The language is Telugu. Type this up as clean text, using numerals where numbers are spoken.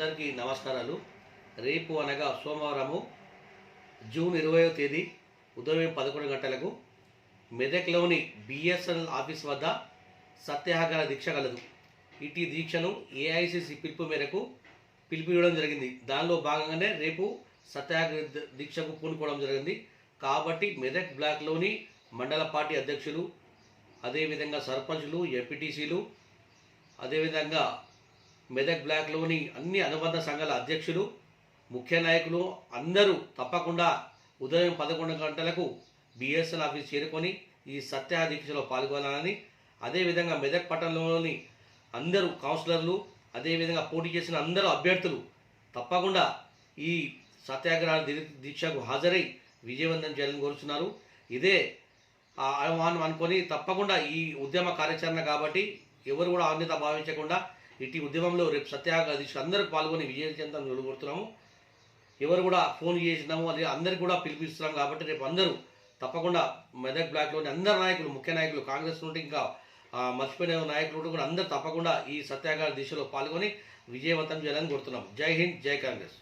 అందరికీ నమస్కారాలు. రేపు అనగా సోమవారము జూన్ 20వ తేదీ ఉదయం 11 గంటలకు మెదక్లోని బిఎస్ఎన్ఎల్ ఆఫీస్ వద్ద సత్యాగ్రహ దీక్ష కలదు. ఇటీ దీక్షను ఏఐసిసి పిలుపు మేరకు పిలుపునివ్వడం జరిగింది. దానిలో భాగంగానే రేపు సత్యాగ్రహ దీక్షకు పూనుకోవడం జరిగింది. కాబట్టి మెదక్ బ్లాక్లోని మండల పార్టీ అధ్యక్షులు, అదేవిధంగా సర్పంచులు, ఎంపీటీసీలు, అదేవిధంగా మెదక్ బ్లాక్లోని అన్ని అనుబంధ సంఘాల అధ్యక్షులు, ముఖ్య నాయకులు అందరూ తప్పకుండా ఉదయం 11 గంటలకు బిఎస్ఎల్ ఆఫీస్ చేరుకొని ఈ సత్యాగ్రహ దీక్షలో పాల్గొనాలని, అదేవిధంగా మెదక్ పట్టణంలోని అందరూ కౌన్సిలర్లు, అదేవిధంగా పోటీ చేసిన అందరూ అభ్యర్థులు తప్పకుండా ఈ సత్యాగ్రహ దీక్షకు హాజరై విజయవంతం చేయాలని కోరుతున్నారు. ఇదే ఆహ్వానం అనుకొని తప్పకుండా ఈ ఉద్యమ కార్యాచరణ కాబట్టి ఎవరు కూడా అన్యత భావించకుండా ఇటు ఉద్యమంలో రేపు సత్యాగ్రహ దీక్ష అందరూ పాల్గొని విజయవంతం కోరుతున్నాము. ఎవరు కూడా ఫోన్ చేసినాము అది అందరికీ కూడా పిలిపిస్తున్నాం కాబట్టి రేపు అందరూ తప్పకుండా మెదక్ బ్లాక్లోని అందరు నాయకులు, ముఖ్య నాయకులు, కాంగ్రెస్ నుండి ఇంకా మర్చిపోయిన నాయకులు కూడా అందరూ తప్పకుండా ఈ సత్యాగ్రహ దీక్షలో పాల్గొని విజయవంతం చేయాలని కోరుతున్నాం. జై హింద్, జై కాంగ్రెస్.